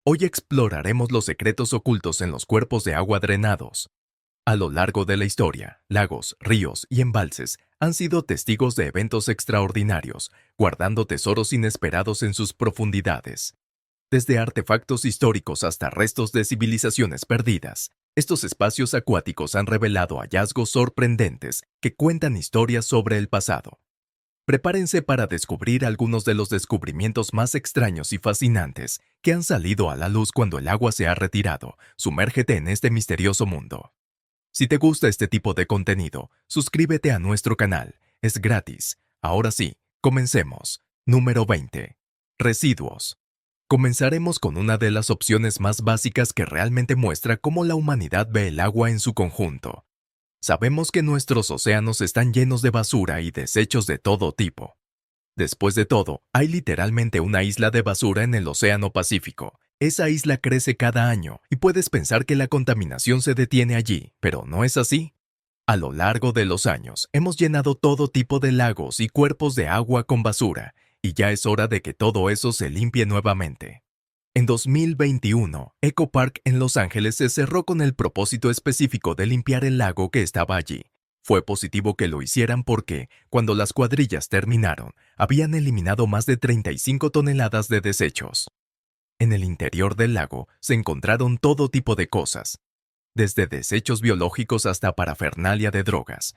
Hoy exploraremos los secretos ocultos en los cuerpos de agua drenados. A lo largo de la historia, lagos, ríos y embalses han sido testigos de eventos extraordinarios, guardando tesoros inesperados en sus profundidades. Desde artefactos históricos hasta restos de civilizaciones perdidas, estos espacios acuáticos han revelado hallazgos sorprendentes que cuentan historias sobre el pasado. Prepárense para descubrir algunos de los descubrimientos más extraños y fascinantes que han salido a la luz cuando el agua se ha retirado. Sumérgete en este misterioso mundo. Si te gusta este tipo de contenido, suscríbete a nuestro canal. Es gratis. Ahora sí, comencemos. Número 20. Residuos. Comenzaremos con una de las opciones más básicas que realmente muestra cómo la humanidad ve el agua en su conjunto. Sabemos que nuestros océanos están llenos de basura y desechos de todo tipo. Después de todo, hay literalmente una isla de basura en el Océano Pacífico. Esa isla crece cada año y puedes pensar que la contaminación se detiene allí, pero no es así. A lo largo de los años, hemos llenado todo tipo de lagos y cuerpos de agua con basura, y ya es hora de que todo eso se limpie nuevamente. En 2021, Echo Park en Los Ángeles se cerró con el propósito específico de limpiar el lago que estaba allí. Fue positivo que lo hicieran porque, cuando las cuadrillas terminaron, habían eliminado más de 35 toneladas de desechos. En el interior del lago se encontraron todo tipo de cosas, desde desechos biológicos hasta parafernalia de drogas.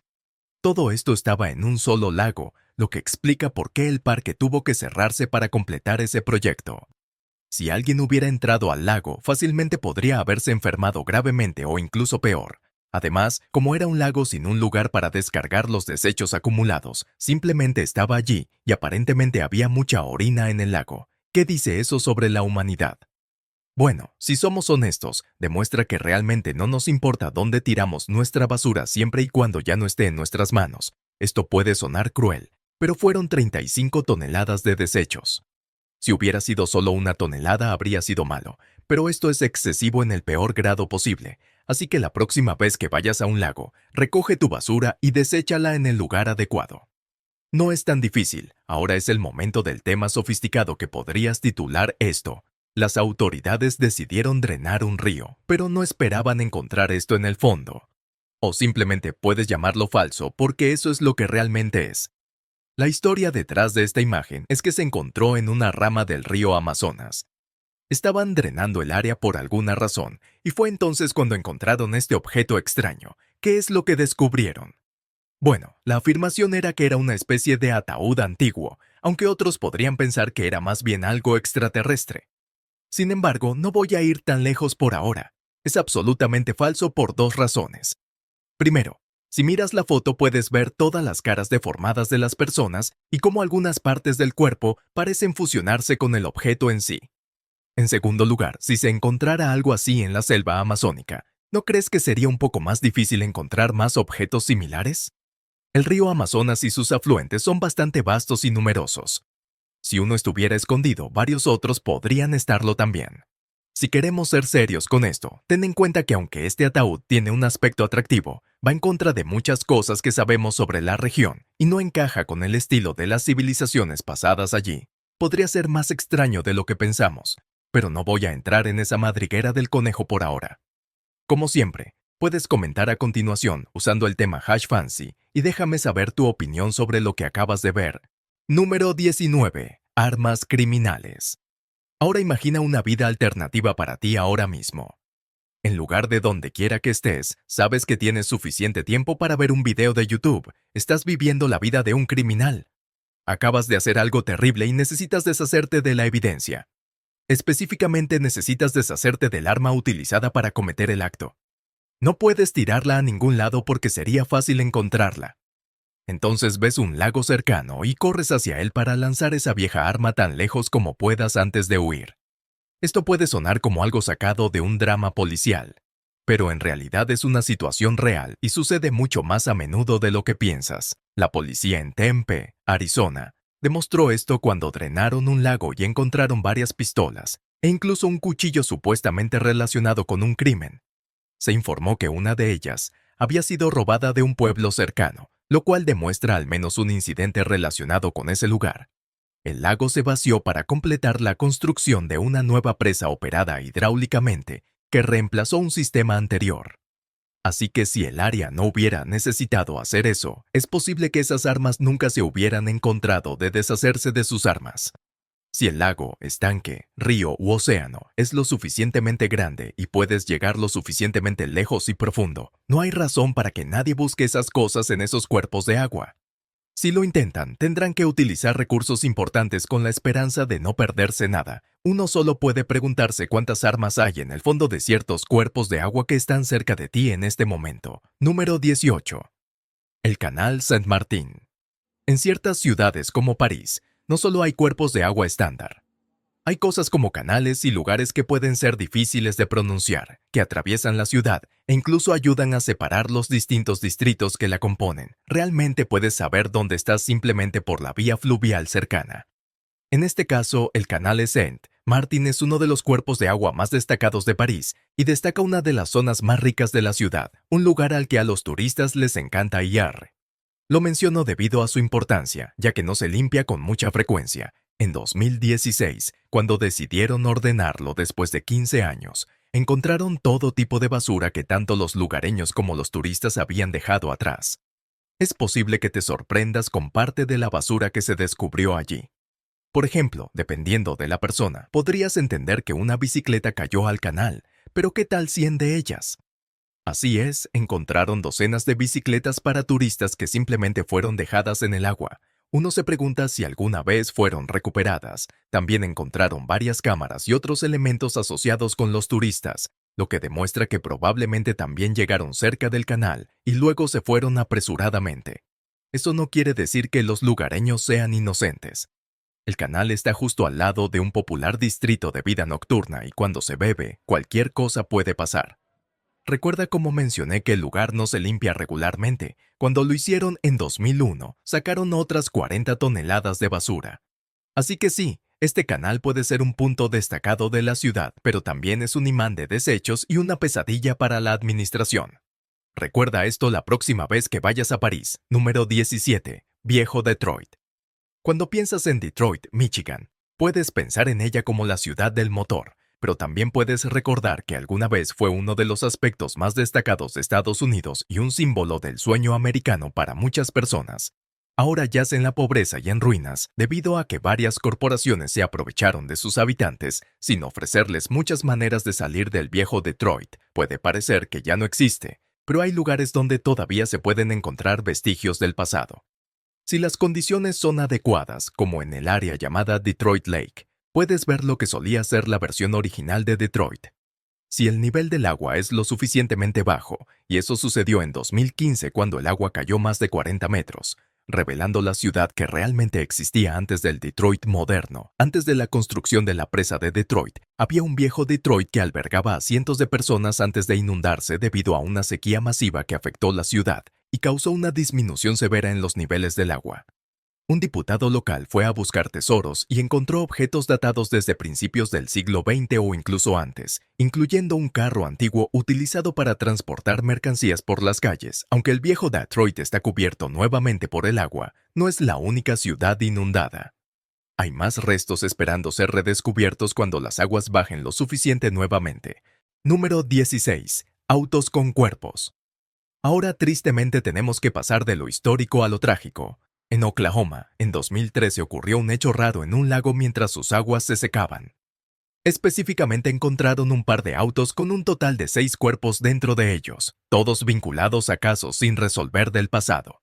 Todo esto estaba en un solo lago, lo que explica por qué el parque tuvo que cerrarse para completar ese proyecto. Si alguien hubiera entrado al lago, fácilmente podría haberse enfermado gravemente o incluso peor. Además, como era un lago sin un lugar para descargar los desechos acumulados, simplemente estaba allí y aparentemente había mucha orina en el lago. ¿Qué dice eso sobre la humanidad? Bueno, si somos honestos, demuestra que realmente no nos importa dónde tiramos nuestra basura siempre y cuando ya no esté en nuestras manos. Esto puede sonar cruel, pero fueron 35 toneladas de desechos. Si hubiera sido solo una tonelada habría sido malo, pero esto es excesivo en el peor grado posible, así que la próxima vez que vayas a un lago, recoge tu basura y deséchala en el lugar adecuado. No es tan difícil, ahora es el momento del tema sofisticado que podrías titular esto. Las autoridades decidieron drenar un río, pero no esperaban encontrar esto en el fondo. O simplemente puedes llamarlo falso porque eso es lo que realmente es. La historia detrás de esta imagen es que se encontró en una rama del río Amazonas. Estaban drenando el área por alguna razón, y fue entonces cuando encontraron este objeto extraño. ¿Qué es lo que descubrieron? Bueno, la afirmación era que era una especie de ataúd antiguo, aunque otros podrían pensar que era más bien algo extraterrestre. Sin embargo, no voy a ir tan lejos por ahora. Es absolutamente falso por dos razones. Primero, si miras la foto puedes ver todas las caras deformadas de las personas y cómo algunas partes del cuerpo parecen fusionarse con el objeto en sí. En segundo lugar, si se encontrara algo así en la selva amazónica, ¿no crees que sería un poco más difícil encontrar más objetos similares? El río Amazonas y sus afluentes son bastante vastos y numerosos. Si uno estuviera escondido, varios otros podrían estarlo también. Si queremos ser serios con esto, ten en cuenta que aunque este ataúd tiene un aspecto atractivo, va en contra de muchas cosas que sabemos sobre la región y no encaja con el estilo de las civilizaciones pasadas allí. Podría ser más extraño de lo que pensamos, pero no voy a entrar en esa madriguera del conejo por ahora. Como siempre, puedes comentar a continuación usando el tema #fancy y déjame saber tu opinión sobre lo que acabas de ver. Número 19. Armas criminales. Ahora imagina una vida alternativa para ti ahora mismo. En lugar de donde quiera que estés, sabes que tienes suficiente tiempo para ver un video de YouTube. Estás viviendo la vida de un criminal. Acabas de hacer algo terrible y necesitas deshacerte de la evidencia. Específicamente necesitas deshacerte del arma utilizada para cometer el acto. No puedes tirarla a ningún lado porque sería fácil encontrarla. Entonces ves un lago cercano y corres hacia él para lanzar esa vieja arma tan lejos como puedas antes de huir. Esto puede sonar como algo sacado de un drama policial, pero en realidad es una situación real y sucede mucho más a menudo de lo que piensas. La policía en Tempe, Arizona, demostró esto cuando drenaron un lago y encontraron varias pistolas e incluso un cuchillo supuestamente relacionado con un crimen. Se informó que una de ellas había sido robada de un pueblo cercano, lo cual demuestra al menos un incidente relacionado con ese lugar. El lago se vació para completar la construcción de una nueva presa operada hidráulicamente que reemplazó un sistema anterior. Así que si el área no hubiera necesitado hacer eso, es posible que esas armas nunca se hubieran encontrado de deshacerse de sus armas. Si el lago, estanque, río u océano es lo suficientemente grande y puedes llegar lo suficientemente lejos y profundo, no hay razón para que nadie busque esas cosas en esos cuerpos de agua. Si lo intentan, tendrán que utilizar recursos importantes con la esperanza de no perderse nada. Uno solo puede preguntarse cuántas armas hay en el fondo de ciertos cuerpos de agua que están cerca de ti en este momento. Número 18. El Canal Saint-Martin. En ciertas ciudades como París, no solo hay cuerpos de agua estándar. Hay cosas como canales y lugares que pueden ser difíciles de pronunciar, que atraviesan la ciudad e incluso ayudan a separar los distintos distritos que la componen. Realmente puedes saber dónde estás simplemente por la vía fluvial cercana. En este caso, el Canal Saint-Martin es uno de los cuerpos de agua más destacados de París y destaca una de las zonas más ricas de la ciudad, un lugar al que a los turistas les encanta ir. Lo menciono debido a su importancia, ya que no se limpia con mucha frecuencia. En 2016, cuando decidieron ordenarlo después de 15 años, encontraron todo tipo de basura que tanto los lugareños como los turistas habían dejado atrás. Es posible que te sorprendas con parte de la basura que se descubrió allí. Por ejemplo, dependiendo de la persona, podrías entender que una bicicleta cayó al canal, pero ¿qué tal 100 de ellas? Así es, encontraron docenas de bicicletas para turistas que simplemente fueron dejadas en el agua. Uno se pregunta si alguna vez fueron recuperadas. También encontraron varias cámaras y otros elementos asociados con los turistas, lo que demuestra que probablemente también llegaron cerca del canal y luego se fueron apresuradamente. Eso no quiere decir que los lugareños sean inocentes. El canal está justo al lado de un popular distrito de vida nocturna y cuando se bebe, cualquier cosa puede pasar. Recuerda cómo mencioné que el lugar no se limpia regularmente. Cuando lo hicieron en 2001, sacaron otras 40 toneladas de basura. Así que sí, este canal puede ser un punto destacado de la ciudad, pero también es un imán de desechos y una pesadilla para la administración. Recuerda esto la próxima vez que vayas a París. Número 17. Viejo Detroit. Cuando piensas en Detroit, Michigan, puedes pensar en ella como la ciudad del motor, pero también puedes recordar que alguna vez fue uno de los aspectos más destacados de Estados Unidos y un símbolo del sueño americano para muchas personas. Ahora yace en la pobreza y en ruinas debido a que varias corporaciones se aprovecharon de sus habitantes sin ofrecerles muchas maneras de salir del viejo Detroit. Puede parecer que ya no existe, pero hay lugares donde todavía se pueden encontrar vestigios del pasado. Si las condiciones son adecuadas, como en el área llamada Detroit Lake, puedes ver lo que solía ser la versión original de Detroit. Si el nivel del agua es lo suficientemente bajo, y eso sucedió en 2015 cuando el agua cayó más de 40 metros, revelando la ciudad que realmente existía antes del Detroit moderno. Antes de la construcción de la presa de Detroit, había un viejo Detroit que albergaba a cientos de personas antes de inundarse debido a una sequía masiva que afectó la ciudad y causó una disminución severa en los niveles del agua. Un diputado local fue a buscar tesoros y encontró objetos datados desde principios del siglo XX o incluso antes, incluyendo un carro antiguo utilizado para transportar mercancías por las calles. Aunque el viejo Detroit está cubierto nuevamente por el agua, no es la única ciudad inundada. Hay más restos esperando ser redescubiertos cuando las aguas bajen lo suficiente nuevamente. Número 16. Autos con cuerpos. Ahora tristemente tenemos que pasar de lo histórico a lo trágico. En Oklahoma, en 2013 ocurrió un hecho raro en un lago mientras sus aguas se secaban. Específicamente encontraron un par de autos con un total de 6 cuerpos dentro de ellos, todos vinculados a casos sin resolver del pasado.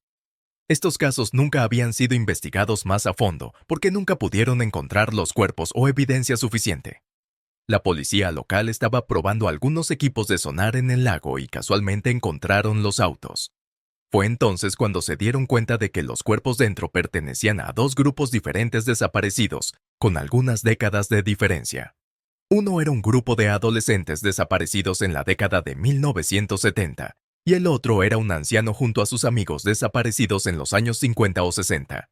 Estos casos nunca habían sido investigados más a fondo porque nunca pudieron encontrar los cuerpos o evidencia suficiente. La policía local estaba probando algunos equipos de sonar en el lago y casualmente encontraron los autos. Fue entonces cuando se dieron cuenta de que los cuerpos dentro pertenecían a 2 grupos diferentes desaparecidos, con algunas décadas de diferencia. Uno era un grupo de adolescentes desaparecidos en la década de 1970, y el otro era un anciano junto a sus amigos desaparecidos en los años 50 o 60.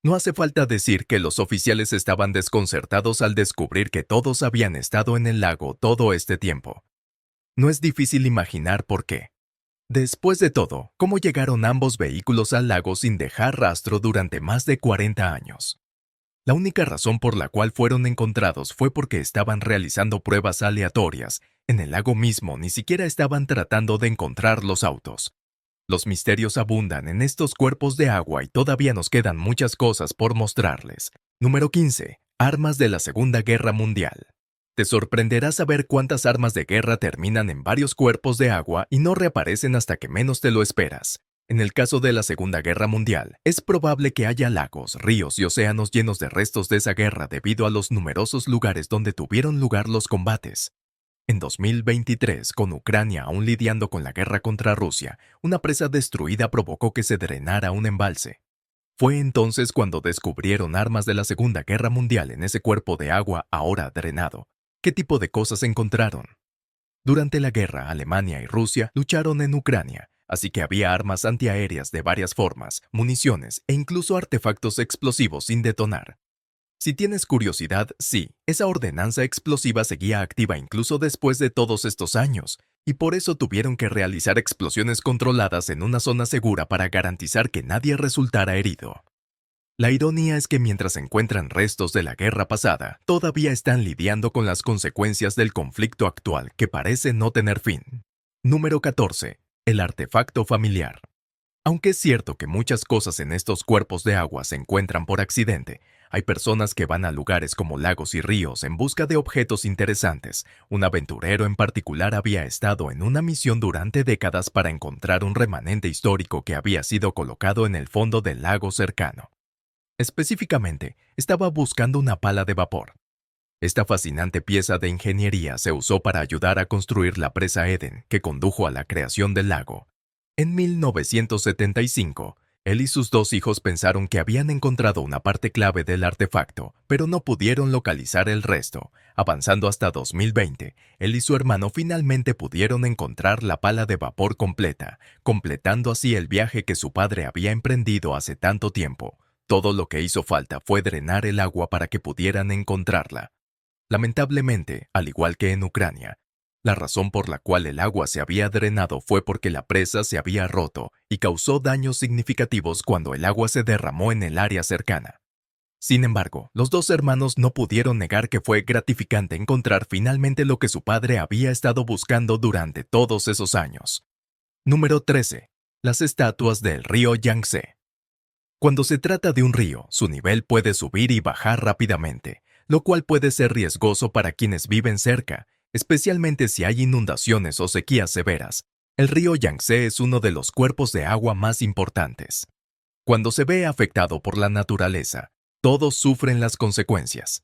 No hace falta decir que los oficiales estaban desconcertados al descubrir que todos habían estado en el lago todo este tiempo. No es difícil imaginar por qué. Después de todo, ¿cómo llegaron ambos vehículos al lago sin dejar rastro durante más de 40 años? La única razón por la cual fueron encontrados fue porque estaban realizando pruebas aleatorias. En el lago mismo ni siquiera estaban tratando de encontrar los autos. Los misterios abundan en estos cuerpos de agua y todavía nos quedan muchas cosas por mostrarles. Número 15. Armas de la Segunda Guerra Mundial. Te sorprenderá saber cuántas armas de guerra terminan en varios cuerpos de agua y no reaparecen hasta que menos te lo esperas. En el caso de la Segunda Guerra Mundial, es probable que haya lagos, ríos y océanos llenos de restos de esa guerra debido a los numerosos lugares donde tuvieron lugar los combates. En 2023, con Ucrania aún lidiando con la guerra contra Rusia, una presa destruida provocó que se drenara un embalse. Fue entonces cuando descubrieron armas de la Segunda Guerra Mundial en ese cuerpo de agua ahora drenado. ¿Qué tipo de cosas encontraron? Durante la guerra, Alemania y Rusia lucharon en Ucrania, así que había armas antiaéreas de varias formas, municiones e incluso artefactos explosivos sin detonar. Si tienes curiosidad, sí, esa ordenanza explosiva seguía activa incluso después de todos estos años, y por eso tuvieron que realizar explosiones controladas en una zona segura para garantizar que nadie resultara herido. La ironía es que mientras encuentran restos de la guerra pasada, todavía están lidiando con las consecuencias del conflicto actual que parece no tener fin. Número 14. El artefacto familiar. Aunque es cierto que muchas cosas en estos cuerpos de agua se encuentran por accidente, hay personas que van a lugares como lagos y ríos en busca de objetos interesantes. Un aventurero en particular había estado en una misión durante décadas para encontrar un remanente histórico que había sido colocado en el fondo del lago cercano. Específicamente, estaba buscando una pala de vapor. Esta fascinante pieza de ingeniería se usó para ayudar a construir la presa Eden, que condujo a la creación del lago. En 1975, él y sus dos hijos pensaron que habían encontrado una parte clave del artefacto, pero no pudieron localizar el resto. Avanzando hasta 2020, él y su hermano finalmente pudieron encontrar la pala de vapor completa, completando así el viaje que su padre había emprendido hace tanto tiempo. Todo lo que hizo falta fue drenar el agua para que pudieran encontrarla. Lamentablemente, al igual que en Ucrania, la razón por la cual el agua se había drenado fue porque la presa se había roto y causó daños significativos cuando el agua se derramó en el área cercana. Sin embargo, los dos hermanos no pudieron negar que fue gratificante encontrar finalmente lo que su padre había estado buscando durante todos esos años. Número 13. Las estatuas del río Yangtze. Cuando se trata de un río, su nivel puede subir y bajar rápidamente, lo cual puede ser riesgoso para quienes viven cerca, especialmente si hay inundaciones o sequías severas. El río Yangtze es uno de los cuerpos de agua más importantes. Cuando se ve afectado por la naturaleza, todos sufren las consecuencias.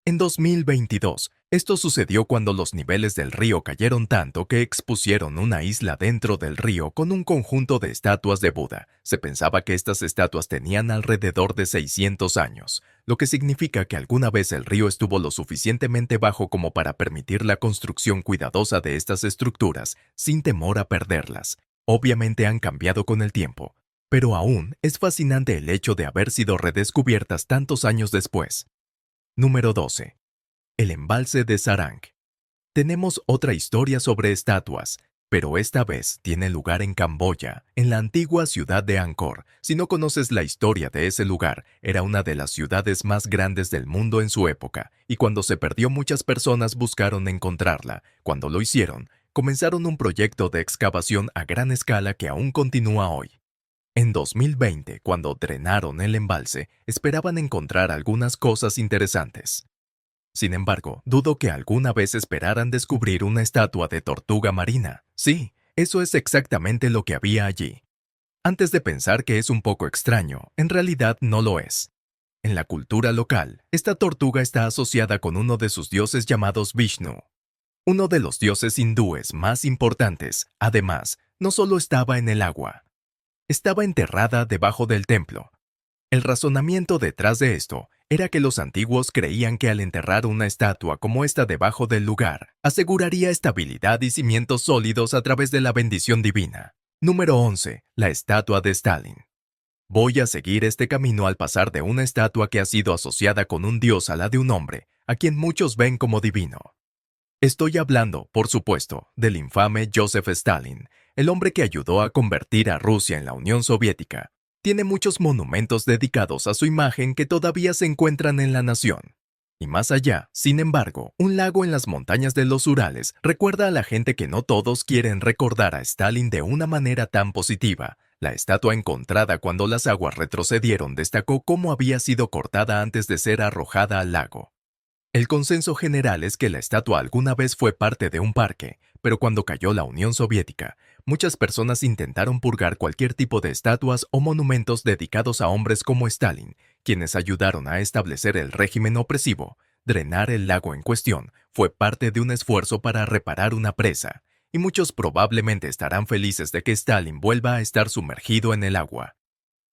En 2022, esto sucedió cuando los niveles del río cayeron tanto que expusieron una isla dentro del río con un conjunto de estatuas de Buda. Se pensaba que estas estatuas tenían alrededor de 600 años, lo que significa que alguna vez el río estuvo lo suficientemente bajo como para permitir la construcción cuidadosa de estas estructuras sin temor a perderlas. Obviamente han cambiado con el tiempo, pero aún es fascinante el hecho de haber sido redescubiertas tantos años después. Número 12. El embalse de Sarang. Tenemos otra historia sobre estatuas, pero esta vez tiene lugar en Camboya, en la antigua ciudad de Angkor. Si no conoces la historia de ese lugar, era una de las ciudades más grandes del mundo en su época, y cuando se perdió muchas personas buscaron encontrarla. Cuando lo hicieron, comenzaron un proyecto de excavación a gran escala que aún continúa hoy. En 2020, cuando drenaron el embalse, esperaban encontrar algunas cosas interesantes. Sin embargo, dudo que alguna vez esperaran descubrir una estatua de tortuga marina. Sí, eso es exactamente lo que había allí. Antes de pensar que es un poco extraño, en realidad no lo es. En la cultura local, esta tortuga está asociada con uno de sus dioses llamados Vishnu, uno de los dioses hindúes más importantes. Además, no solo estaba en el agua, estaba enterrada debajo del templo. El razonamiento detrás de esto era que los antiguos creían que al enterrar una estatua como esta debajo del lugar, aseguraría estabilidad y cimientos sólidos a través de la bendición divina. Número 11. La estatua de Stalin. Voy a seguir este camino al pasar de una estatua que ha sido asociada con un dios a la de un hombre, a quien muchos ven como divino. Estoy hablando, por supuesto, del infame Joseph Stalin, el hombre que ayudó a convertir a Rusia en la Unión Soviética. Tiene muchos monumentos dedicados a su imagen que todavía se encuentran en la nación. Y más allá, sin embargo, un lago en las montañas de los Urales recuerda a la gente que no todos quieren recordar a Stalin de una manera tan positiva. La estatua encontrada cuando las aguas retrocedieron destacó cómo había sido cortada antes de ser arrojada al lago. El consenso general es que la estatua alguna vez fue parte de un parque, pero cuando cayó la Unión Soviética, muchas personas intentaron purgar cualquier tipo de estatuas o monumentos dedicados a hombres como Stalin, quienes ayudaron a establecer el régimen opresivo. Drenar el lago en cuestión fue parte de un esfuerzo para reparar una presa, y muchos probablemente estarán felices de que Stalin vuelva a estar sumergido en el agua.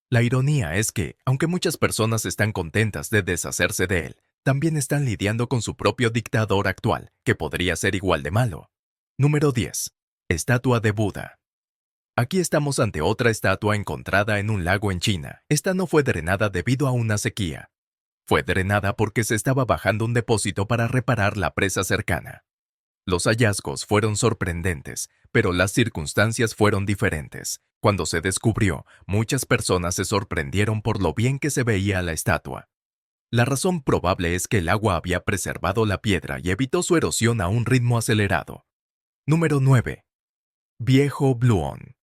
La ironía es que, aunque muchas personas están contentas de deshacerse de él, también están lidiando con su propio dictador actual, que podría ser igual de malo. Número 10. Estatua de Buda. Aquí estamos ante otra estatua encontrada en un lago en China. Esta no fue drenada debido a una sequía. Fue drenada porque se estaba bajando un depósito para reparar la presa cercana. Los hallazgos fueron sorprendentes, pero las circunstancias fueron diferentes. Cuando se descubrió, muchas personas se sorprendieron por lo bien que se veía la estatua. La razón probable es que el agua había preservado la piedra y evitó su erosión a un ritmo acelerado. Número 9. Viejo Bluon.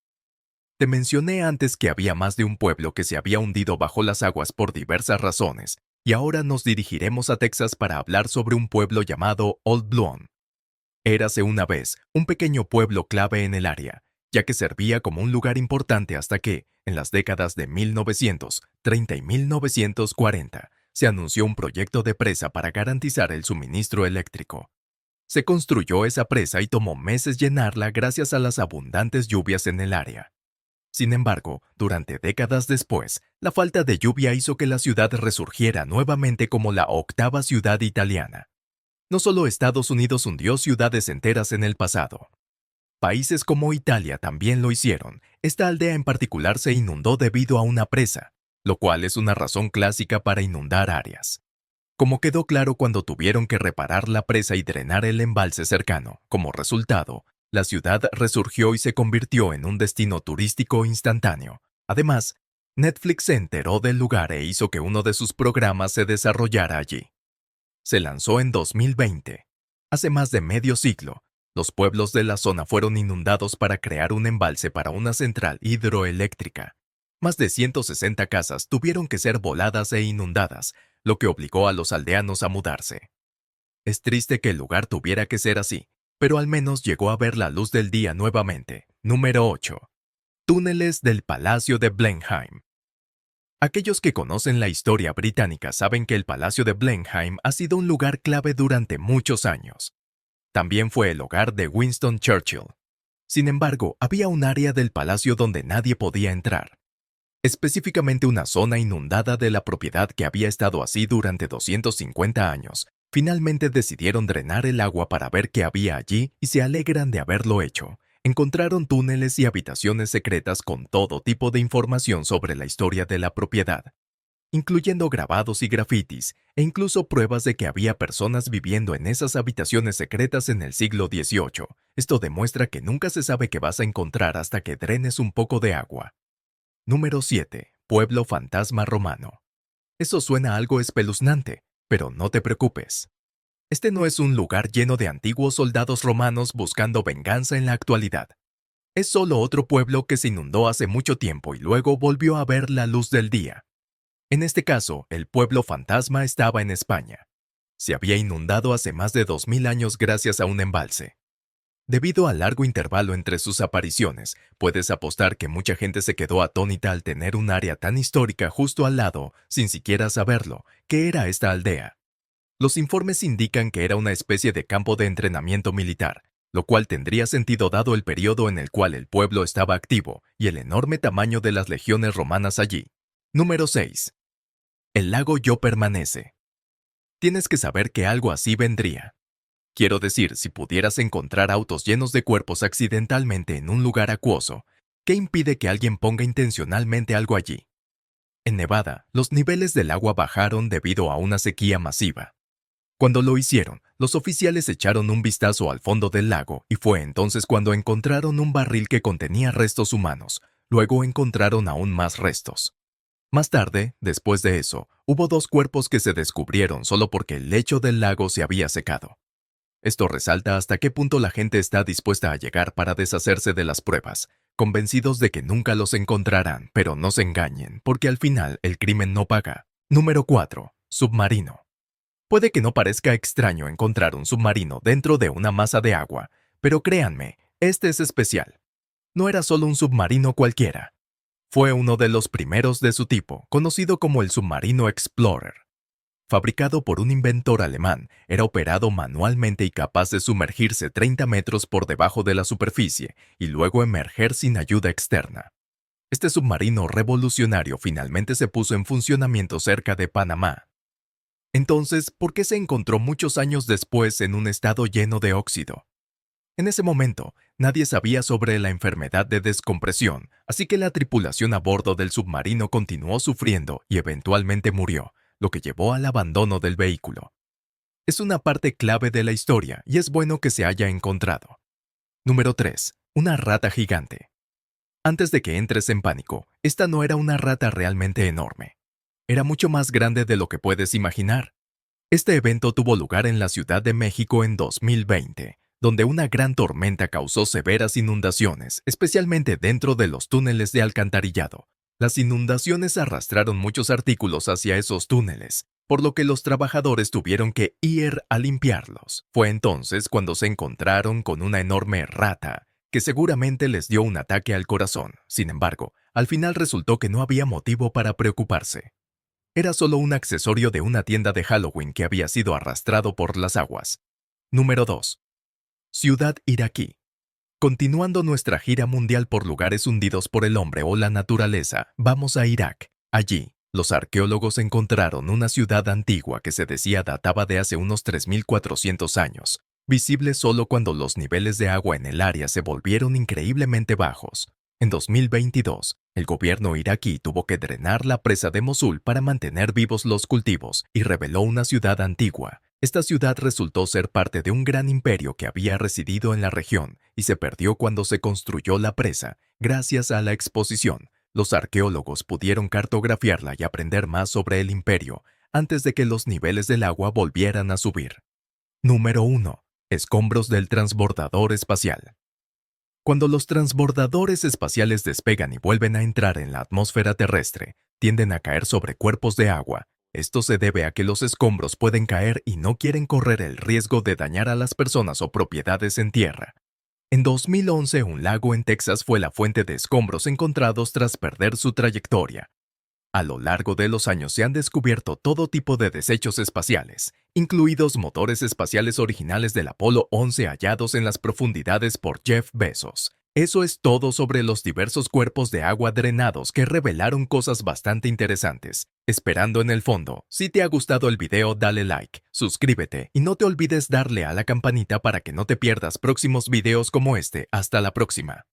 Te mencioné antes que había más de un pueblo que se había hundido bajo las aguas por diversas razones, y ahora nos dirigiremos a Texas para hablar sobre un pueblo llamado Old Bluon. Érase una vez un pequeño pueblo clave en el área, ya que servía como un lugar importante hasta que, en las décadas de 1930 y 1940, se anunció un proyecto de presa para garantizar el suministro eléctrico. Se construyó esa presa y tomó meses llenarla gracias a las abundantes lluvias en el área. Sin embargo, durante décadas después, la falta de lluvia hizo que la ciudad resurgiera nuevamente como la octava ciudad italiana. No solo Estados Unidos hundió ciudades enteras en el pasado. Países como Italia también lo hicieron. Esta aldea en particular se inundó debido a una presa, lo cual es una razón clásica para inundar áreas. Como quedó claro cuando tuvieron que reparar la presa y drenar el embalse cercano, como resultado, la ciudad resurgió y se convirtió en un destino turístico instantáneo. Además, Netflix se enteró del lugar e hizo que uno de sus programas se desarrollara allí. Se lanzó en 2020. Hace más de medio siglo, los pueblos de la zona fueron inundados para crear un embalse para una central hidroeléctrica. Más de 160 casas tuvieron que ser voladas e inundadas, lo que obligó a los aldeanos a mudarse. Es triste que el lugar tuviera que ser así, pero al menos llegó a ver la luz del día nuevamente. Número 8. Túneles del Palacio de Blenheim. Aquellos que conocen la historia británica saben que el Palacio de Blenheim ha sido un lugar clave durante muchos años. También fue el hogar de Winston Churchill. Sin embargo, había un área del palacio donde nadie podía entrar. Específicamente una zona inundada de la propiedad que había estado así durante 250 años. Finalmente decidieron drenar el agua para ver qué había allí y se alegran de haberlo hecho. Encontraron túneles y habitaciones secretas con todo tipo de información sobre la historia de la propiedad, incluyendo grabados y grafitis, e incluso pruebas de que había personas viviendo en esas habitaciones secretas en el siglo XVIII. Esto demuestra que nunca se sabe qué vas a encontrar hasta que drenes un poco de agua. Número 7. Pueblo fantasma romano. Eso suena algo espeluznante, pero no te preocupes. Este no es un lugar lleno de antiguos soldados romanos buscando venganza en la actualidad. Es solo otro pueblo que se inundó hace mucho tiempo y luego volvió a ver la luz del día. En este caso, el pueblo fantasma estaba en España. Se había inundado hace más de 2000 años gracias a un embalse. Debido al largo intervalo entre sus apariciones, puedes apostar que mucha gente se quedó atónita al tener un área tan histórica justo al lado, sin siquiera saberlo, que era esta aldea. Los informes indican que era una especie de campo de entrenamiento militar, lo cual tendría sentido dado el periodo en el cual el pueblo estaba activo y el enorme tamaño de las legiones romanas allí. Número 6. El lago Yo permanece. Tienes que saber que algo así vendría. Quiero decir, si pudieras encontrar autos llenos de cuerpos accidentalmente en un lugar acuoso, ¿qué impide que alguien ponga intencionalmente algo allí? En Nevada, los niveles del agua bajaron debido a una sequía masiva. Cuando lo hicieron, los oficiales echaron un vistazo al fondo del lago y fue entonces cuando encontraron un barril que contenía restos humanos. Luego encontraron aún más restos. Más tarde, después de eso, hubo dos cuerpos que se descubrieron solo porque el lecho del lago se había secado. Esto resalta hasta qué punto la gente está dispuesta a llegar para deshacerse de las pruebas, convencidos de que nunca los encontrarán, pero no se engañen, porque al final el crimen no paga. Número 4. Submarino. Puede que no parezca extraño encontrar un submarino dentro de una masa de agua, pero créanme, este es especial. No era solo un submarino cualquiera. Fue uno de los primeros de su tipo, conocido como el submarino Explorer. Fabricado por un inventor alemán, era operado manualmente y capaz de sumergirse 30 metros por debajo de la superficie y luego emerger sin ayuda externa. Este submarino revolucionario finalmente se puso en funcionamiento cerca de Panamá. Entonces, ¿por qué se encontró muchos años después en un estado lleno de óxido? En ese momento, nadie sabía sobre la enfermedad de descompresión, así que la tripulación a bordo del submarino continuó sufriendo y eventualmente murió, lo que llevó al abandono del vehículo. Es una parte clave de la historia y es bueno que se haya encontrado. Número 3. Una rata gigante. Antes de que entres en pánico, esta no era una rata realmente enorme. Era mucho más grande de lo que puedes imaginar. Este evento tuvo lugar en la Ciudad de México en 2020, donde una gran tormenta causó severas inundaciones, especialmente dentro de los túneles de alcantarillado. Las inundaciones arrastraron muchos artículos hacia esos túneles, por lo que los trabajadores tuvieron que ir a limpiarlos. Fue entonces cuando se encontraron con una enorme rata, que seguramente les dio un ataque al corazón. Sin embargo, al final resultó que no había motivo para preocuparse. Era solo un accesorio de una tienda de Halloween que había sido arrastrado por las aguas. Número 2. Ciudad iraquí. Continuando nuestra gira mundial por lugares hundidos por el hombre o la naturaleza, vamos a Irak. Allí, los arqueólogos encontraron una ciudad antigua que se decía databa de hace unos 3.400 años, visible solo cuando los niveles de agua en el área se volvieron increíblemente bajos. En 2022, el gobierno iraquí tuvo que drenar la presa de Mosul para mantener vivos los cultivos y reveló una ciudad antigua. Esta ciudad resultó ser parte de un gran imperio que había residido en la región y se perdió cuando se construyó la presa. Gracias a la exposición, los arqueólogos pudieron cartografiarla y aprender más sobre el imperio antes de que los niveles del agua volvieran a subir. Número 1. Escombros del transbordador espacial. Cuando los transbordadores espaciales despegan y vuelven a entrar en la atmósfera terrestre, tienden a caer sobre cuerpos de agua. Esto se debe a que los escombros pueden caer y no quieren correr el riesgo de dañar a las personas o propiedades en tierra. En 2011, un lago en Texas fue la fuente de escombros encontrados tras perder su trayectoria. A lo largo de los años se han descubierto todo tipo de desechos espaciales, incluidos motores espaciales originales del Apolo 11 hallados en las profundidades por Jeff Bezos. Eso es todo sobre los diversos cuerpos de agua drenados que revelaron cosas bastante interesantes. Esperando en el fondo, si te ha gustado el video dale like, suscríbete y no te olvides darle a la campanita para que no te pierdas próximos videos como este. Hasta la próxima.